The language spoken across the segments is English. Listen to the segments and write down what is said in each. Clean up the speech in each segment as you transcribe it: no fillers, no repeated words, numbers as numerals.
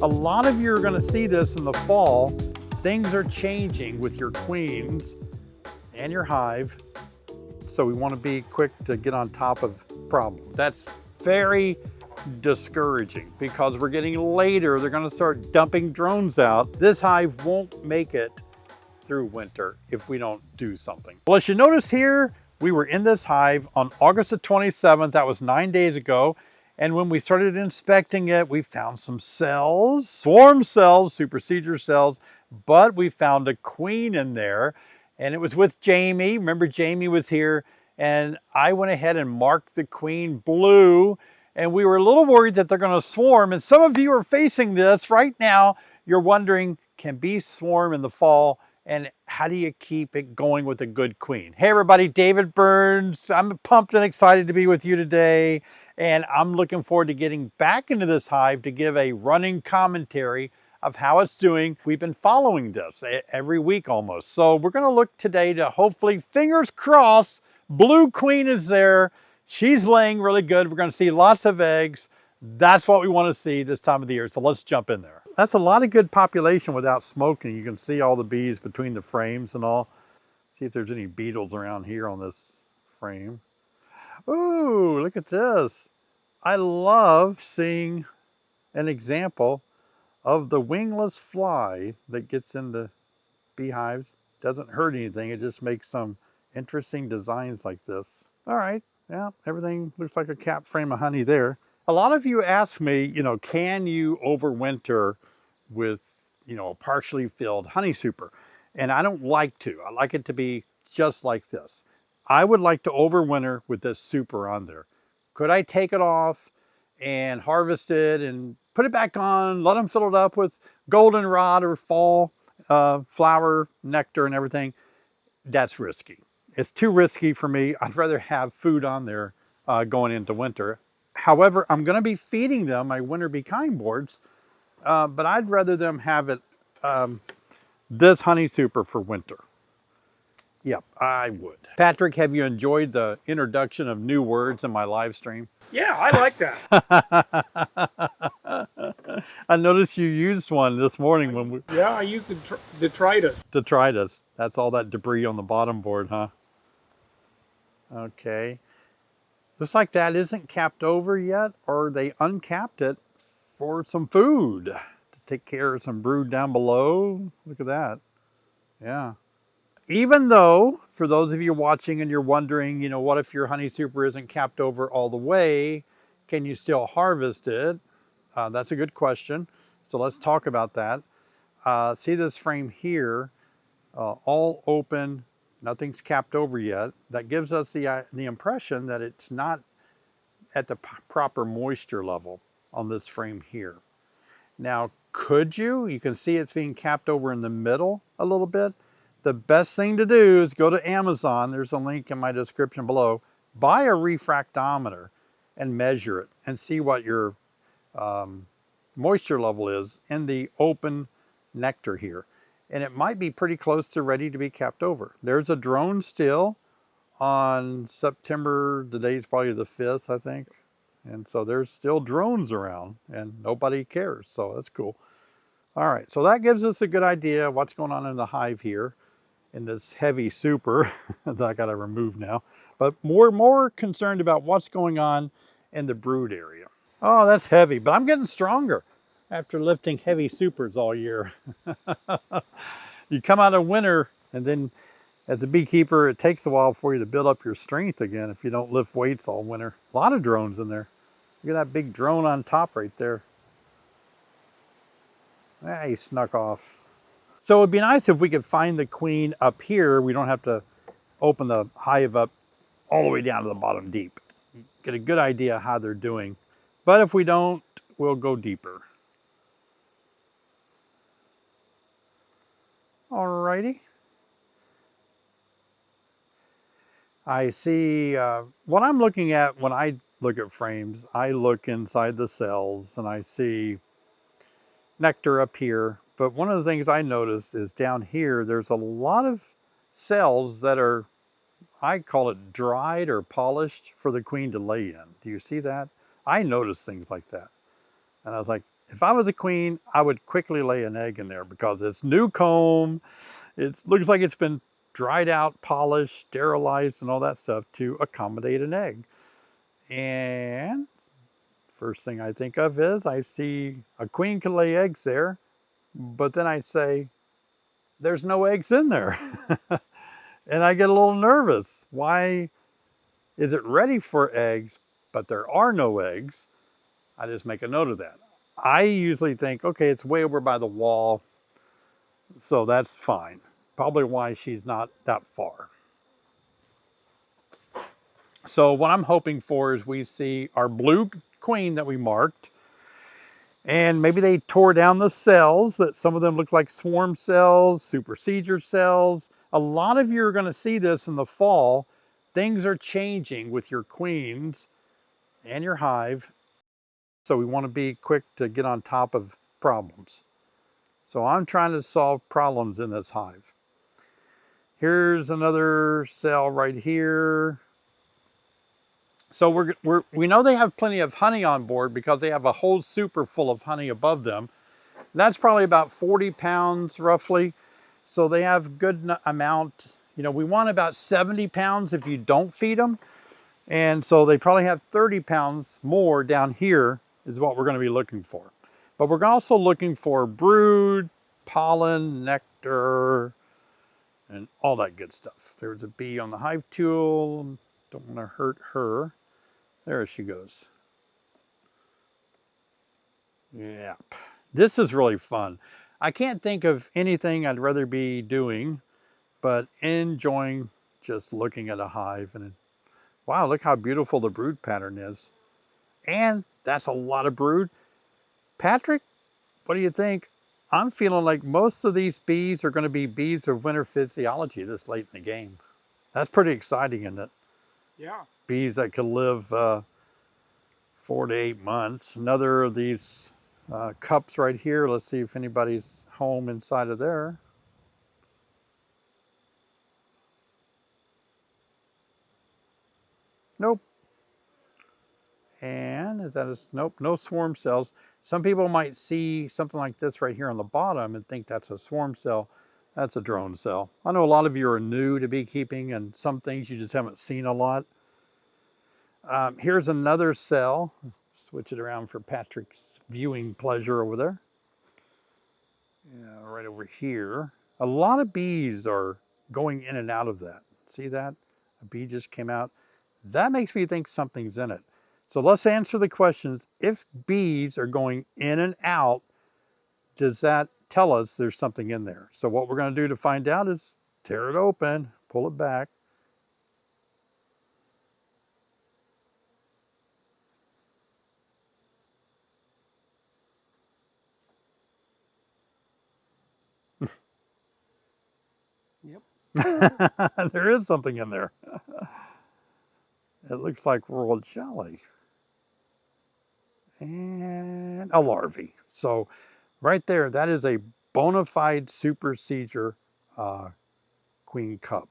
A lot of you are going to see this in the fall. Things are changing with your queens and your hive. So we want to be quick to get on top of problems. That's very discouraging because we're getting later. They're going to start dumping drones out. This hive won't make it through winter if we don't do something. Well, as you notice here, we were in this hive on August the 27th. That was 9 days ago. And when we started inspecting it, we found some cells, swarm cells, supercedure cells, but we found a queen in there, and it was with Jamie. Remember, Jamie was here, and I went ahead and marked the queen blue, and we were a little worried that they're going to swarm. And some of you are facing this right now. You're wondering, can bees swarm in the fall? And how do you keep it going with a good queen? Hey everybody, David Burns. I'm pumped and excited to be with you today. And I'm looking forward to getting back into this hive to give a running commentary of how it's doing. We've been following this every week almost. So we're gonna look today to hopefully, fingers crossed, blue queen is there. She's laying really good. We're gonna see lots of eggs. That's what we wanna see this time of the year. So let's jump in there. That's a lot of good population without smoking. You can see all the bees between the frames and all. See if there's any beetles around here on this frame. Ooh, look at this. I love seeing an example of the wingless fly that gets into beehives. Doesn't hurt anything. It just makes some interesting designs like this. All right, yeah, everything looks like a capped frame of honey there. A lot of you ask me, can you overwinter with, a partially filled honey super? And I don't like to. I like it to be just like this. I would like to overwinter with this super on there. Could I take it off and harvest it and put it back on, let them fill it up with goldenrod or fall flower nectar and everything? That's risky. It's too risky for me. I'd rather have food on there going into winter. However, I'm going to be feeding them my winter be kind boards, but I'd rather them have it, this honey super for winter. Yep, I would. Patrick, have you enjoyed the introduction of new words in my live stream? Yeah, I like that. I noticed you used one this morning when we... Yeah, I used detritus. Detritus. That's all that debris on the bottom board, huh? Okay. Looks like that isn't capped over yet, or they uncapped it for some food to take care of some brood down below. Look at that. Yeah. Even though, for those of you watching and you're wondering, what if your honey super isn't capped over all the way? Can you still harvest it? That's a good question. So let's talk about that. See this frame here, all open. Nothing's capped over yet. That gives us the impression that it's not at the proper moisture level on this frame here. Now, could you can see it's being capped over in the middle a little bit. The best thing to do is go to Amazon. There's a link in my description below. Buy a refractometer and measure it and see what your moisture level is in the open nectar here. And it might be pretty close to ready to be capped over. There's a drone still on September, the date's probably the 5th, I think. And so there's still drones around and nobody cares, so that's cool. All right, so that gives us a good idea of what's going on in the hive here in this heavy super that I gotta remove now. But more concerned about what's going on in the brood area. Oh, that's heavy, but I'm getting stronger after lifting heavy supers all year. You come out of winter, and then as a beekeeper, it takes a while for you to build up your strength again if you don't lift weights all winter. A lot of drones in there. Look at that big drone on top right there. Ah, he snuck off. So it'd be nice if we could find the queen up here. We don't have to open the hive up all the way down to the bottom deep. Get a good idea how they're doing. But if we don't, we'll go deeper. Alrighty. I see what I'm looking at when I look at frames. I look inside the cells and I see nectar up here. But one of the things I notice is down here, there's a lot of cells that are, I call it dried or polished for the queen to lay in. Do you see that? I notice things like that. And I was like, if I was a queen, I would quickly lay an egg in there because it's new comb. It looks like it's been dried out, polished, sterilized, and all that stuff to accommodate an egg. And first thing I think of is I see a queen can lay eggs there, but then I say, there's no eggs in there. And I get a little nervous. Why is it ready for eggs, but there are no eggs? I just make a note of that. I usually think, okay, it's way over by the wall, so that's fine. Probably why she's not that far. So what I'm hoping for is we see our blue queen that we marked, and maybe they tore down the cells, that some of them look like swarm cells, supercedure cells. A lot of you are going to see this in the fall. Things are changing with your queens and your hive. So we want to be quick to get on top of problems. So I'm trying to solve problems in this hive. Here's another cell right here. So we know they have plenty of honey on board because they have a whole super full of honey above them. That's probably about 40 pounds roughly. So they have good amount. You know, we want about 70 pounds if you don't feed them. And so they probably have 30 pounds more down here is what we're going to be looking for. But we're also looking for brood, pollen, nectar, and all that good stuff. There's a bee on the hive tool. Don't want to hurt her. There she goes. Yep. This is really fun. I can't think of anything I'd rather be doing but enjoying just looking at a hive. And wow, look how beautiful the brood pattern is. And that's a lot of brood. Patrick, what do you think? I'm feeling like most of these bees are going to be bees of winter physiology this late in the game. That's pretty exciting, isn't it? Yeah. Bees that could live 4 to 8 months. Another of these cups right here. Let's see if anybody's home inside of there. Nope. And is that a, nope, no swarm cells. Some people might see something like this right here on the bottom and think that's a swarm cell. That's a drone cell. I know a lot of you are new to beekeeping and some things you just haven't seen a lot. Here's another cell. Switch it around for Patrick's viewing pleasure over there. Yeah, right over here. A lot of bees are going in and out of that. See that? A bee just came out. That makes me think something's in it. So let's answer the questions. If bees are going in and out, does that tell us there's something in there? So what we're going to do to find out is tear it open, pull it back. Yep. There is something in there. It looks like royal jelly. And a larvae. So right there, that is a bona fide supercedure queen cup.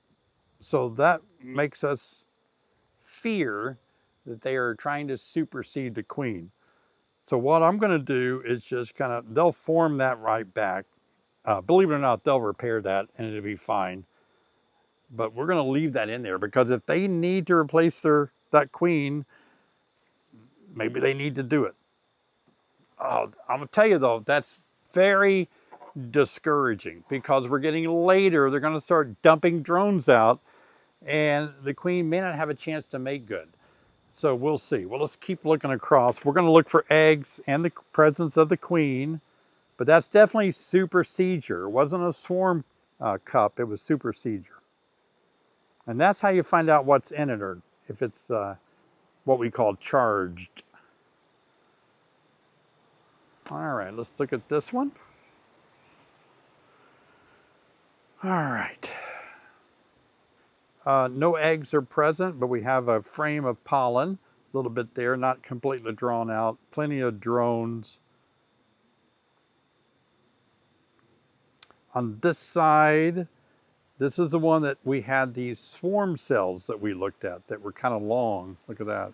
So that makes us fear that they are trying to supersede the queen. So what I'm going to do is just kind of, they'll form that right back. Believe it or not, they'll repair that and it'll be fine. But we're going to leave that in there because if they need to replace that queen, maybe they need to do it. Oh, I'm going to tell you though, that's very discouraging because we're getting later. They're going to start dumping drones out and the queen may not have a chance to make good. So we'll see. Well, let's keep looking across. We're going to look for eggs and the presence of the queen, but that's definitely supercedure. It wasn't a swarm cup, it was supercedure. And that's how you find out what's in it, or if it's what we call charged. All right, let's look at this one. All right. No eggs are present, but we have a frame of pollen, a little bit there, not completely drawn out. Plenty of drones. On this side, this is the one that we had these swarm cells that we looked at that were kind of long. Look at that.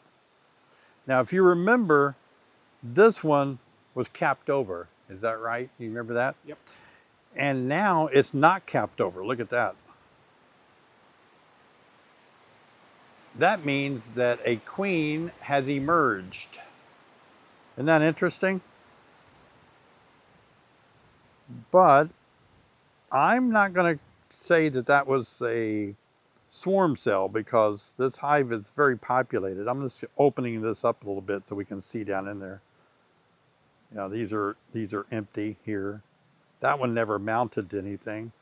Now, if you remember, this one was capped over. Is that right? You remember that? Yep. And now it's not capped over. Look at that. That means that a queen has emerged. Isn't that interesting? But I'm not going to say that that was a swarm cell because this hive is very populated. I'm just opening this up a little bit so we can see down in there. You know, these are empty here. That one never mounted to anything.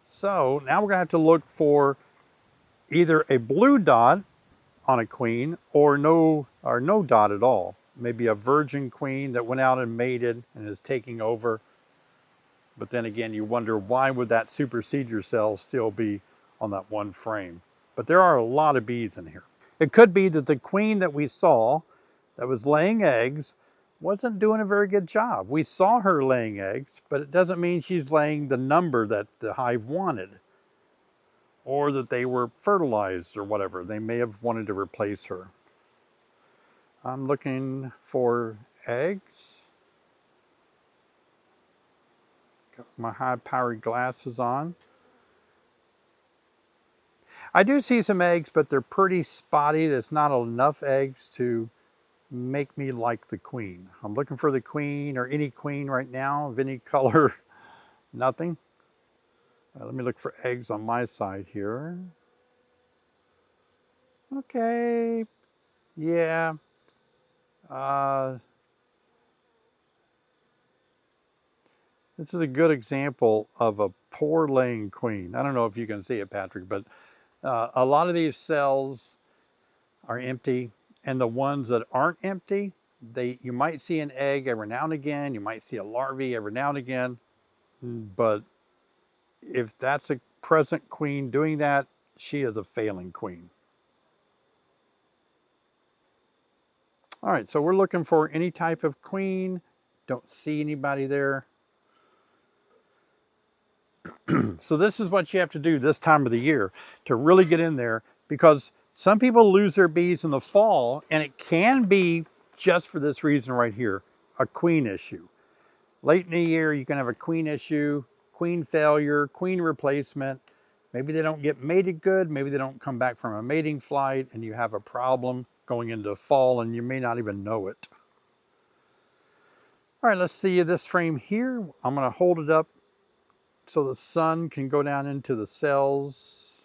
So now we're going to have to look for either a blue dot on a queen or no dot at all. Maybe a virgin queen that went out and mated and is taking over. But then again, you wonder why would that supercedure cell still be on that one frame? But there are a lot of bees in here. It could be that the queen that we saw that was laying eggs wasn't doing a very good job. We saw her laying eggs, but it doesn't mean she's laying the number that the hive wanted, or that they were fertilized or whatever. They may have wanted to replace her. I'm looking for eggs. Got my high-powered glasses on. I do see some eggs, but they're pretty spotty. There's not enough eggs to make me like the queen. I'm looking for the queen or any queen right now of any color. Nothing. Let me look for eggs on my side here. Okay. Yeah. This is a good example of a poor laying queen. I don't know if you can see it, Patrick, but a lot of these cells are empty, and the ones that aren't empty, you might see an egg every now and again. You might see a larvae every now and again, but if that's a present queen doing that, she is a failing queen. All right, so we're looking for any type of queen. Don't see anybody there. So this is what you have to do this time of the year to really get in there, because some people lose their bees in the fall, and it can be just for this reason right here, a queen issue. Late in the year, you can have a queen issue, queen failure, queen replacement. Maybe they don't get mated good. Maybe they don't come back from a mating flight, and you have a problem going into fall, and you may not even know it. All right, let's see this frame here. I'm going to hold it up so the sun can go down into the cells.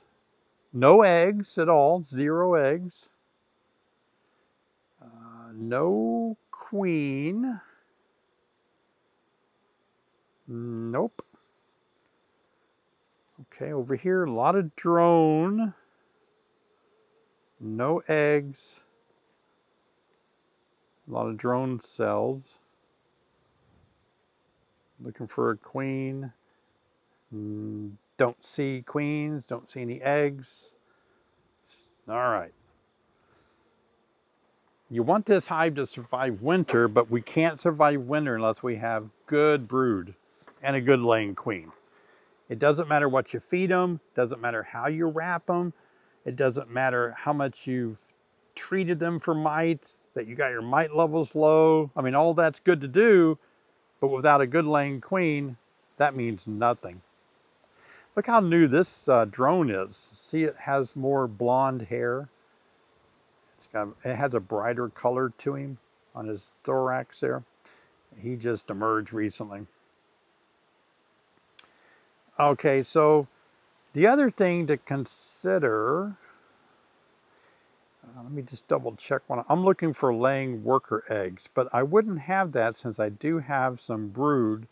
No eggs at all, 0 eggs. No queen. Nope. Okay, over here, a lot of drone. No eggs. A lot of drone cells. Looking for a queen. Don't see queens, don't see any eggs. All right. You want this hive to survive winter, but we can't survive winter unless we have good brood and a good laying queen. It doesn't matter what you feed them, doesn't matter how you wrap them, it doesn't matter how much you've treated them for mites, that you got your mite levels low. I mean, all that's good to do, but without a good laying queen, that means nothing. Look how new this drone is. See, it has more blonde hair. It has a brighter color to him on his thorax there. He just emerged recently. Okay, so the other thing to consider, let me just double check one. I'm looking for laying worker eggs, but I wouldn't have that since I do have some brood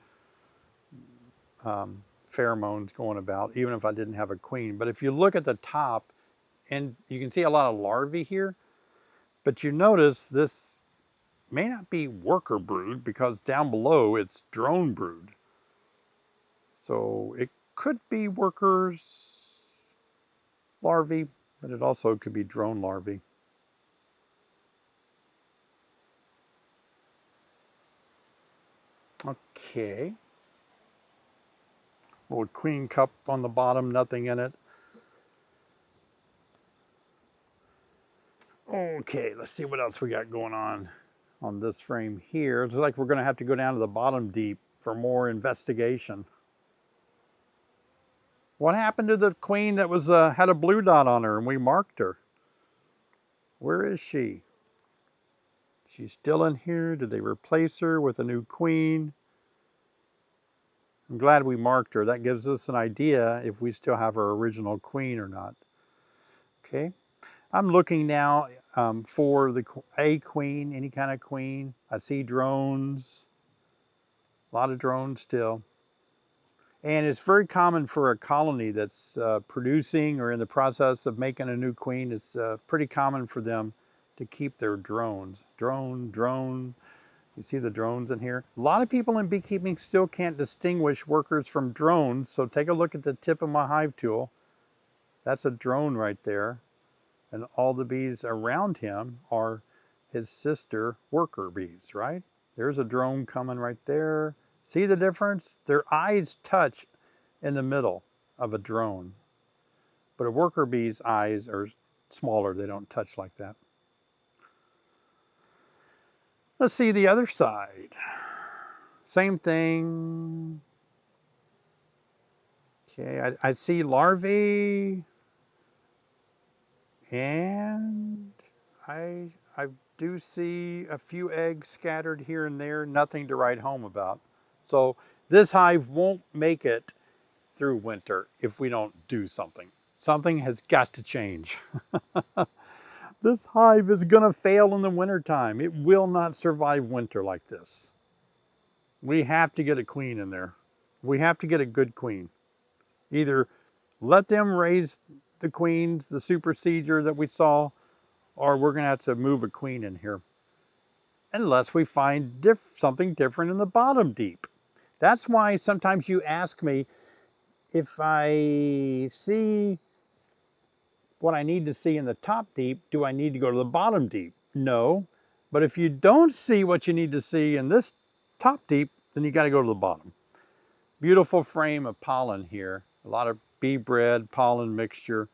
pheromones going about, even if I didn't have a queen. But if you look at the top, and you can see a lot of larvae here, but you notice this may not be worker brood because down below it's drone brood. So it could be workers larvae, but it also could be drone larvae. Okay. Little queen cup on the bottom, nothing in it. Okay, let's see what else we got going on. on this frame here. It's like we're going to have to go down to the bottom deep for more investigation. What happened to the queen that was had a blue dot on her and we marked her? Where is she? She's still in here. Did they replace her with a new queen? I'm glad we marked her. That gives us an idea if we still have our original queen or not. Okay. I'm looking now for a queen, any kind of queen. I see drones. A lot of drones still. And it's very common for a colony that's producing or in the process of making a new queen. It's pretty common for them to keep their drones. Drone. You see the drones in here? A lot of people in beekeeping still can't distinguish workers from drones. So take a look at the tip of my hive tool. That's a drone right there. And all the bees around him are his sister worker bees, right? There's a drone coming right there. See the difference? Their eyes touch in the middle of a drone. But a worker bee's eyes are smaller. They don't touch like that. Let's see the other side. Same thing. Okay, I see larvae. And I do see a few eggs scattered here and there, nothing to write home about. So this hive won't make it through winter if we don't do something. Something has got to change. This hive is going to fail in the wintertime. It will not survive winter like this. We have to get a queen in there. We have to get a good queen. Either let them raise the queens, the supercedure that we saw, or we're going to have to move a queen in here. Unless we find something different in the bottom deep. That's why sometimes you ask me if I see what I need to see in the top deep, do I need to go to the bottom deep? No. But if you don't see what you need to see in this top deep, then you got to go to the bottom. Beautiful frame of pollen here. A lot of bee bread, pollen mixture.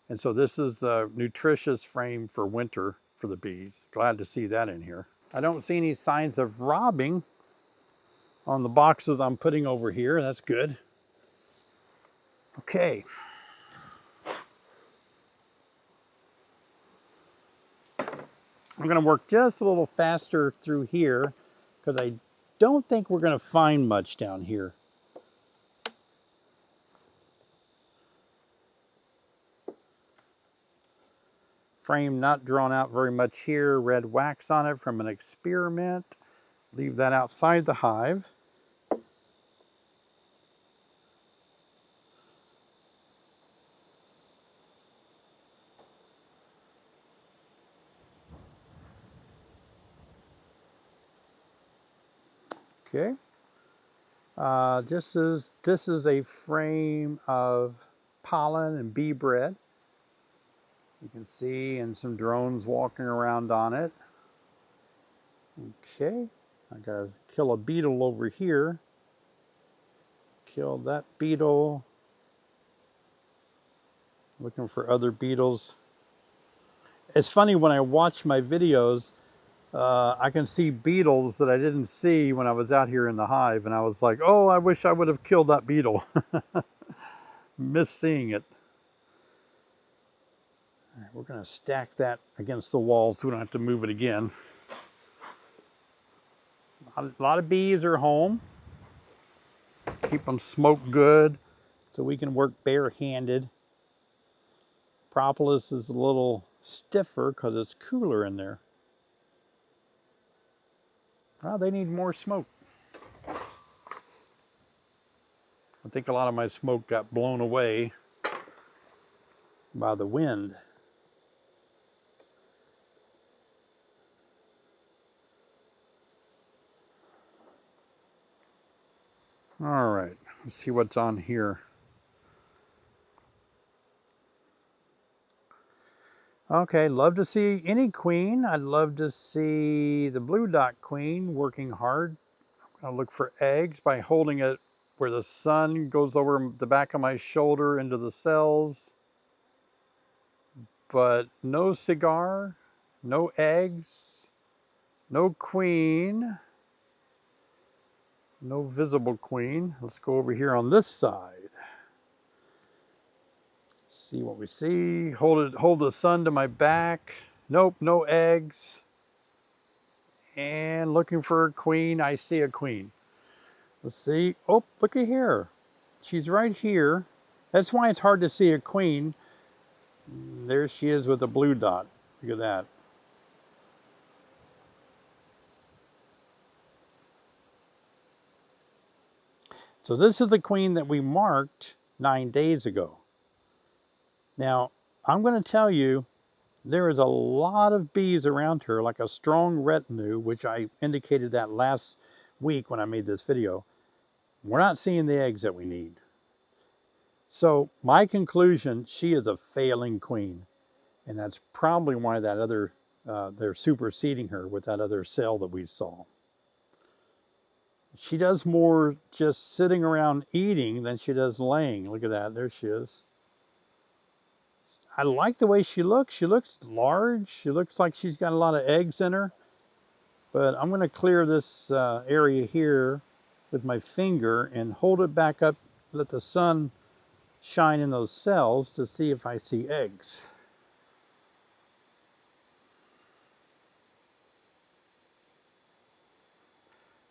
And so this is a nutritious frame for winter for the bees. Glad to see that in here. I don't see any signs of robbing on the boxes I'm putting over here. That's good. Okay. I'm going to work just a little faster through here because I don't think we're going to find much down here. Frame not drawn out very much here. Red wax on it from an experiment. Leave that outside the hive. Okay. This is a frame of pollen and bee bread. You can see, and some drones walking around on it. Okay, I gotta kill a beetle over here. Kill that beetle. Looking for other beetles. It's funny when I watch my videos, I can see beetles that I didn't see when I was out here in the hive, and I was like, oh, I wish I would have killed that beetle. Miss seeing it. All right, we're going to stack that against the wall so we don't have to move it again. A lot of bees are home. Keep them smoked good so we can work barehanded. Propolis is a little stiffer because it's cooler in there. Well, they need more smoke. I think a lot of my smoke got blown away by the wind. All right, let's see what's on here. Okay, love to see any queen. I'd love to see the blue dot queen working hard. I'm going to look for eggs by holding it where the sun goes over the back of my shoulder into the cells. But no cigar, no eggs. No queen. No visible queen. Let's go over here on this side. See what we see. Hold the sun to my back. Nope, no eggs. And looking for a queen. I see a queen. Let's see. Oh, look at here. She's right here. That's why it's hard to see a queen. There she is with a blue dot. Look at that. So this is the queen that we marked 9 days ago. Now, I'm going to tell you, there is a lot of bees around her, like a strong retinue, which I indicated that last week when I made this video. We're not seeing the eggs that we need. So my conclusion, she is a failing queen. And that's probably why that other, they're superseding her with that other cell that we saw. She does more just sitting around eating than she does laying. Look at that, there she is. I like the way she looks. She looks large. She looks like she's got a lot of eggs in her. But I'm going to clear this area here with my finger and hold it back up, let the sun shine in those cells to see if I see eggs.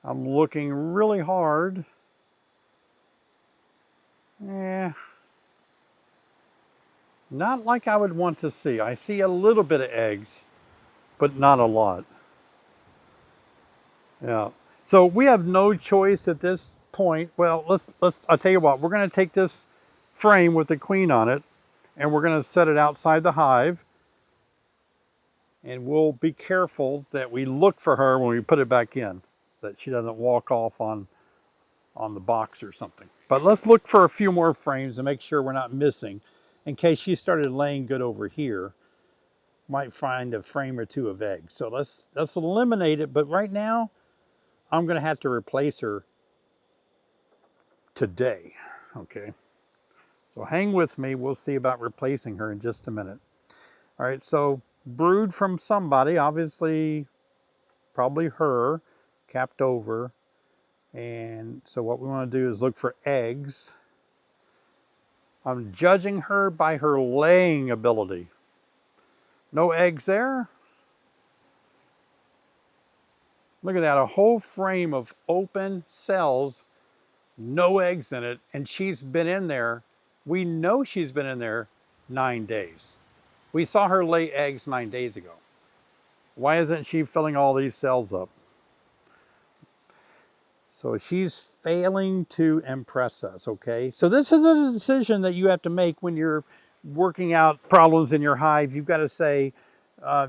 I'm looking really hard. Yeah. Not like I would want to see. I see a little bit of eggs, but not a lot. Yeah. So we have no choice at this point. Well, I'll tell you what, we're going to take this frame with the queen on it and we're going to set it outside the hive. And we'll be careful that we look for her when we put it back in, that she doesn't walk off on the box or something. But let's look for a few more frames and make sure we're not missing. In case she started laying good over here, might find a frame or two of eggs. So let's eliminate it. But right now, I'm going to have to replace her today. Okay. So hang with me. We'll see about replacing her in just a minute. All right. So brood from somebody, obviously, probably her, capped over. And so what we want to do is look for eggs. I'm judging her by her laying ability. No eggs there. Look at that, a whole frame of open cells, no eggs in it, and she's been in there. We know she's been in there 9 days. We saw her lay eggs 9 days ago. Why isn't she filling all these cells up? So she's failing to impress us, okay? So this is a decision that you have to make when you're working out problems in your hive. You've got to say,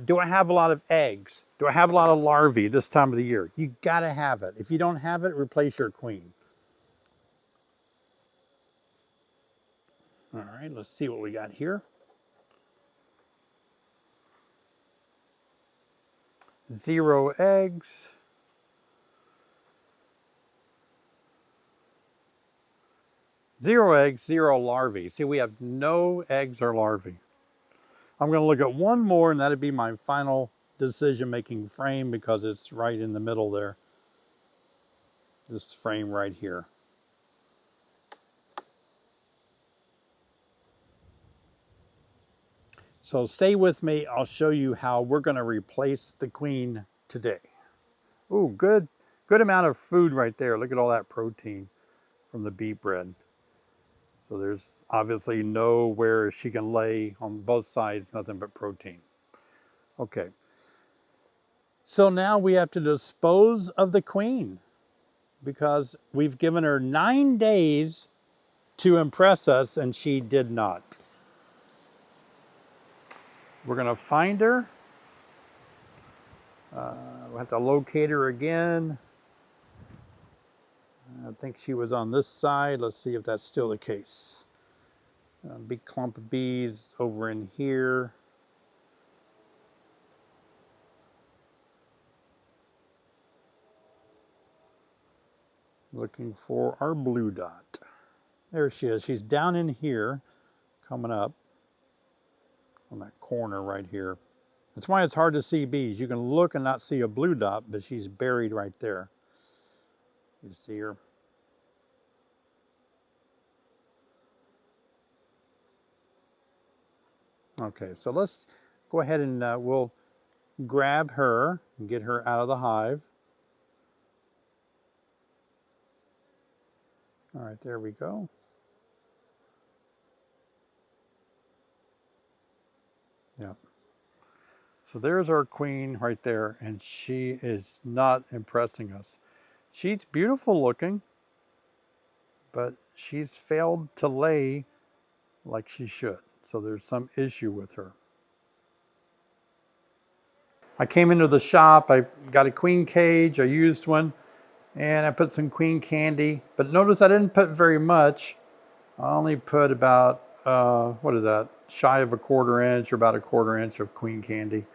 do I have a lot of eggs? Do I have a lot of larvae this time of the year? You got to have it. If you don't have it, replace your queen. All right, let's see what we got here. 0 eggs. 0 eggs, 0 larvae. See, we have no eggs or larvae. I'm going to look at one more, and that'd be my final decision-making frame because it's right in the middle there. This frame right here. So stay with me. I'll show you how we're going to replace the queen today. Ooh, good amount of food right there. Look at all that protein from the bee bread. So there's obviously nowhere she can lay on both sides, nothing but protein. Okay. So now we have to dispose of the queen because we've given her 9 days to impress us and she did not. We're going to find her. We'll have to locate her again. I think she was on this side. Let's see if that's still the case. Big clump of bees over in here. Looking for our blue dot. There she is. She's down in here, coming up on that corner right here. That's why it's hard to see bees. You can look and not see a blue dot, but she's buried right there. You see her? Okay, so let's go ahead and we'll grab her and get her out of the hive. All right, there we go. Yeah. So there's our queen right there, and she is not impressing us. She's beautiful looking, but she's failed to lay like she should. So there's some issue with her. I came into the shop, I got a queen cage, I used one, and I put some queen candy. But notice I didn't put very much. I only put about, what is that? Shy of a 1/4 inch or about a 1/4 inch of queen candy.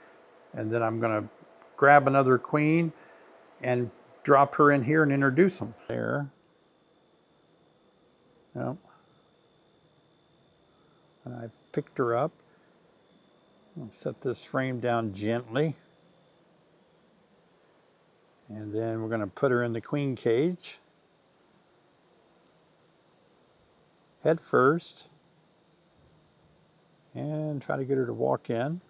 And then I'm gonna grab another queen and drop her in here and introduce them. There. Yep. And I picked her up. I'll set this frame down gently. And then we're gonna put her in the queen cage. Head first. And try to get her to walk in.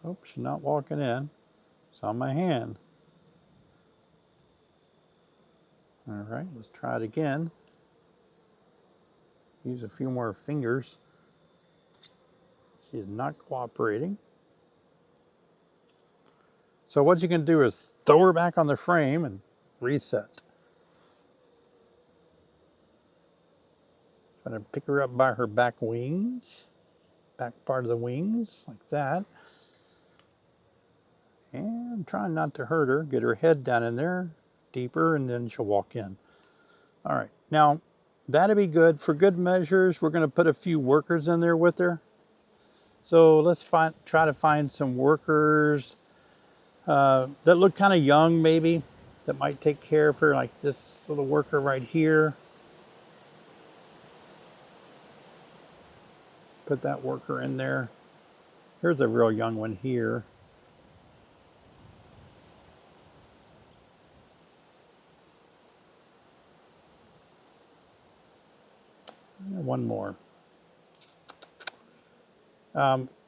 Oh, she's not walking in. It's on my hand. All right, let's try it again. Use a few more fingers. She is not cooperating. So what you can do is throw her back on the frame and reset. Try to pick her up by her back wings, back part of the wings, like that. And trying not to hurt her, get her head down in there, deeper, and then she'll walk in. All right, now that'll be good. For good measures, we're gonna put a few workers in there with her. So let's try to find some workers that look kind of young maybe, that might take care of her, like this little worker right here. Put that worker in there. Here's a real young one here. One more.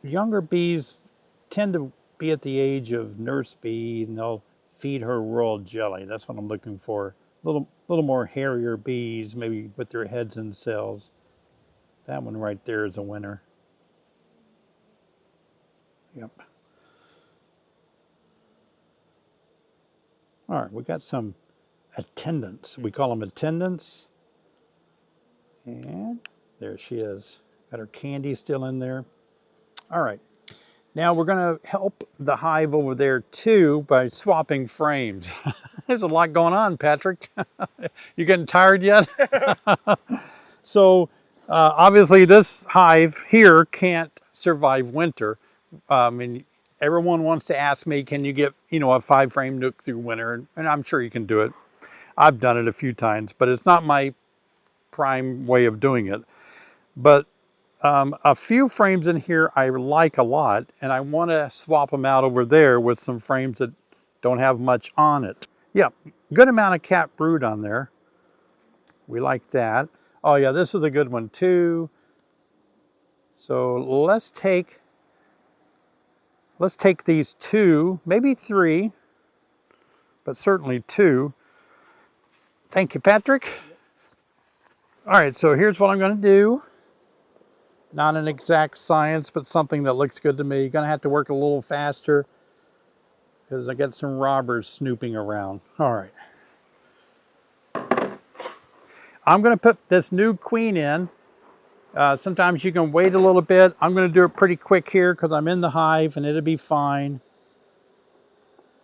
Younger bees tend to be at the age of nurse bee, and they'll feed her royal jelly. That's what I'm looking for. Little more hairier bees, maybe with their heads in cells. That one right there is a winner. Yep. All right, we got some attendants. We call them attendants. And there she is. Got her candy still in there. All right. Now we're going to help the hive over there too by swapping frames. There's a lot going on, Patrick. You getting tired yet? So obviously this hive here can't survive winter. And everyone wants to ask me, can you get, a 5-frame nook through winter? And I'm sure you can do it. I've done it a few times, but it's not my prime way of doing it. But a few frames in here I like a lot, and I want to swap them out over there with some frames that don't have much on it. Yeah, good amount of cat brood on there. We like that. Oh yeah, this is a good one too. So let's take these 2, maybe 3, but certainly 2. Thank you, Patrick. All right, so here's what I'm going to do. Not an exact science, but something that looks good to me. You're going to have to work a little faster because I got some robbers snooping around. All right. I'm going to put this new queen in. Sometimes you can wait a little bit. I'm going to do it pretty quick here because I'm in the hive and it'll be fine.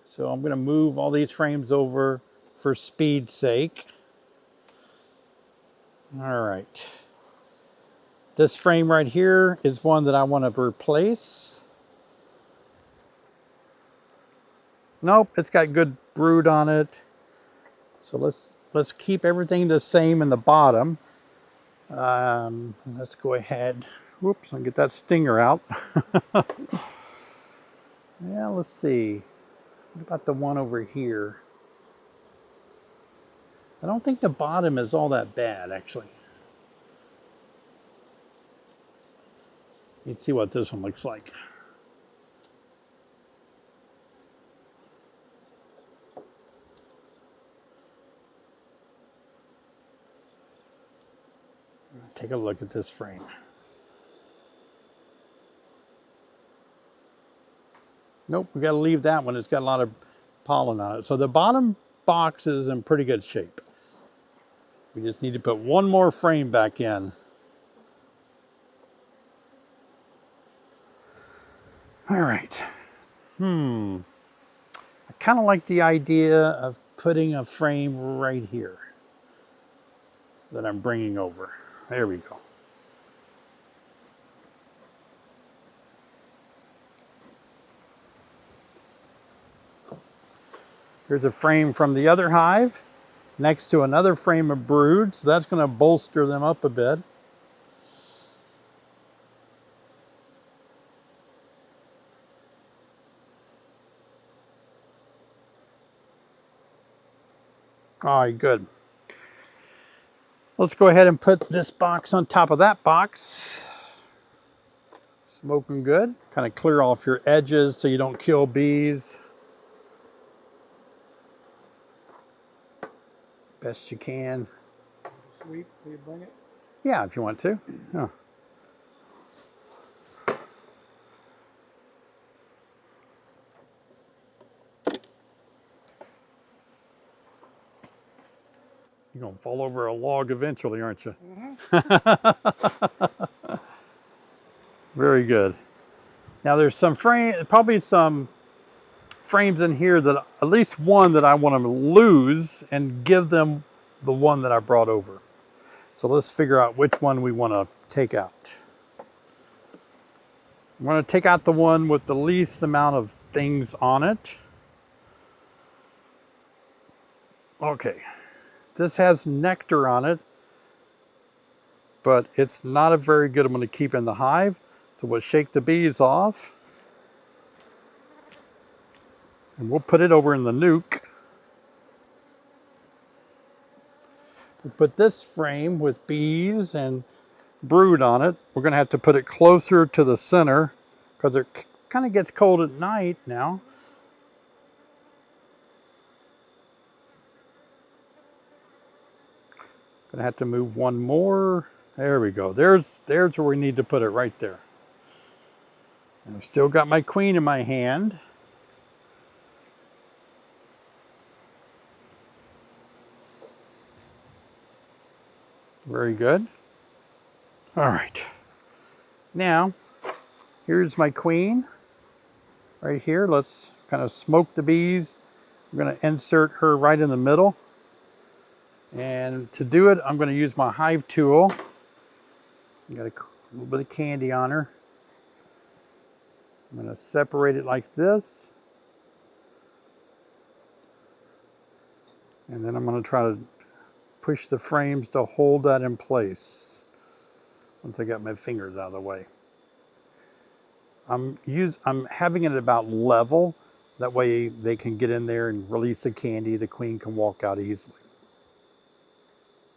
So I'm going to move all these frames over for speed's sake. All right. This frame right here is one that I want to replace. Nope, it's got good brood on it. So let's keep everything the same in the bottom. Let's go ahead. Whoops, I'll get that stinger out. Yeah, let's see. What about the one over here? I don't think the bottom is all that bad, actually. Let's see what this one looks like. Take a look at this frame. Nope, we got to leave that one. It's got a lot of pollen on it. So the bottom box is in pretty good shape. We just need to put one more frame back in. All right. I kind of like the idea of putting a frame right here that I'm bringing over. There we go. Here's a frame from the other hive next to another frame of brood, so that's going to bolster them up a bit. All right, good. Let's go ahead and put this box on top of that box. Smoking good. Kind of clear off your edges so you don't kill bees. Best you can. Sweep, will you bring it? Yeah, if you want to. Oh. You're going to fall over a log eventually, aren't you? Very good. Now there's some probably some frames in here that, at least one that I want to lose and give them the one that I brought over. So let's figure out which one we want to take out. I'm going to take out the one with the least amount of things on it. Okay. This has nectar on it, but it's not a very good one to keep in the hive. So we'll shake the bees off. And we'll put it over in the nuke. We'll put this frame with bees and brood on it. We're going to have to put it closer to the center because it kind of gets cold at night now. Gonna have to move one more. There we go. There's where we need to put it, right there. And I've still got my queen in my hand. Very good. All right. Now, here's my queen right here. Let's kind of smoke the bees. I'm going to insert her right in the middle. And to do it, I'm going to use my hive tool. Got a little bit of candy on her. I'm going to separate it like this. And then I'm going to try to push the frames to hold that in place. Once I got my fingers out of the way. I'm having it about level. That way they can get in there and release the candy. The queen can walk out easily.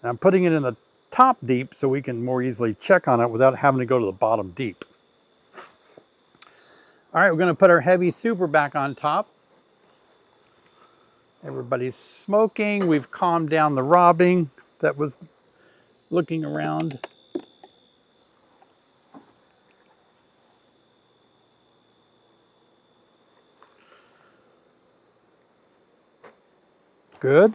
And I'm putting it in the top deep so we can more easily check on it without having to go to the bottom deep. All right, we're going to put our heavy super back on top. Everybody's smoking. We've calmed down the robbing that was looking around. Good.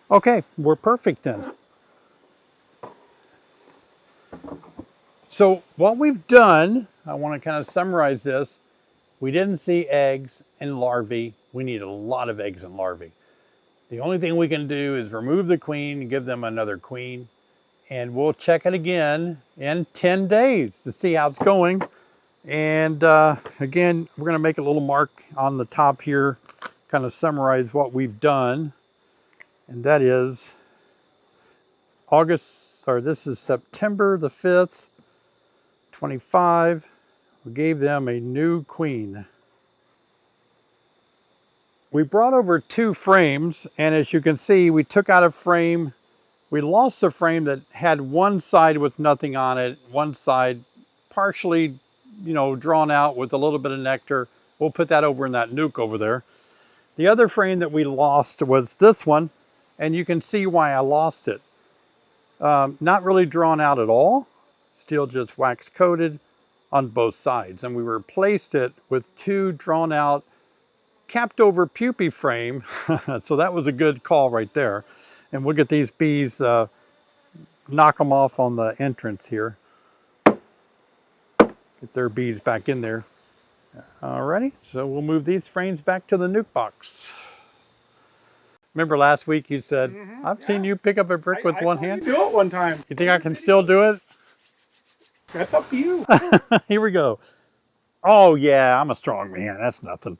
Okay, we're perfect then. So what we've done, I want to kind of summarize this. We didn't see eggs and larvae. We need a lot of eggs and larvae. The only thing we can do is remove the queen and give them another queen. And we'll check it again in 10 days to see how it's going. And again, we're going to make a little mark on the top here, kind of summarize what we've done. And that is August Sorry, this is September the 5th, 25. We gave them a new queen. We brought over 2 frames, and as you can see, we took out a frame. We lost a frame that had one side with nothing on it, one side partially, drawn out with a little bit of nectar. We'll put that over in that nuke over there. The other frame that we lost was this one, and you can see why I lost it. Not really drawn out at all, still just wax coated on both sides. And we replaced it with 2 drawn out, capped over pupae frame. So that was a good call right there. And we'll get these bees, knock them off on the entrance here. Get their bees back in there. Alrighty, so we'll move these frames back to the nuke box. Remember last week you said, I've seen you pick up a brick with one hand? I saw you do it one time. You think I can still do it? That's up to you. Here we go. Oh yeah, I'm a strong man. That's nothing.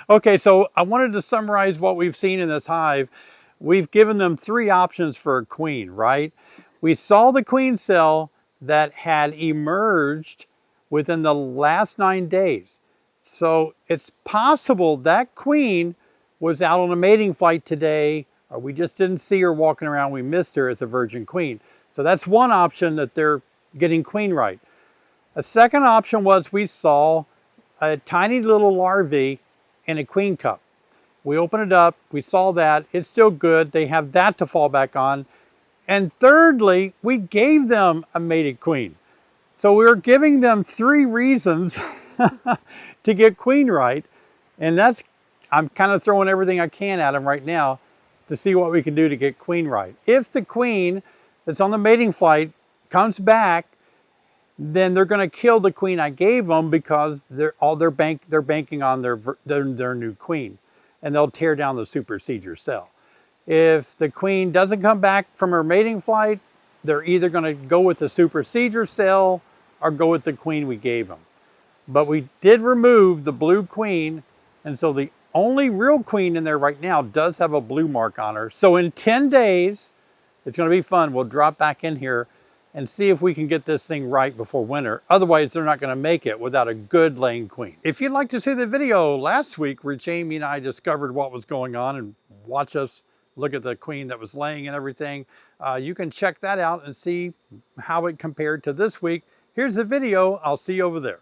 Okay, so I wanted to summarize what we've seen in this hive. We've given them 3 options for a queen, right? We saw the queen cell that had emerged within the last 9 days. So it's possible that queen was out on a mating flight today, or we just didn't see her walking around. We missed her as a virgin queen. So that's one option, that they're getting queen right. A second option was we saw a tiny little larvae in a queen cup. We opened it up, we saw that, it's still good. They have that to fall back on. And thirdly, we gave them a mated queen. So we were giving them 3 reasons to get queen right. And I'm kind of throwing everything I can at them right now to see what we can do to get queen right. If the queen that's on the mating flight comes back, then they're going to kill the queen I gave them, because they're banking on their new queen, and they'll tear down the supercedure cell. If the queen doesn't come back from her mating flight, they're either going to go with the supercedure cell or go with the queen we gave them. But we did remove the blue queen, and so the only real queen in there right now does have a blue mark on her. So in 10 days, it's going to be fun. We'll drop back in here and see if we can get this thing right before winter. Otherwise, they're not going to make it without a good laying queen. If you'd like to see the video last week where Jamie and I discovered what was going on and watch us look at the queen that was laying and everything, you can check that out and see how it compared to this week. Here's the video. I'll see you over there.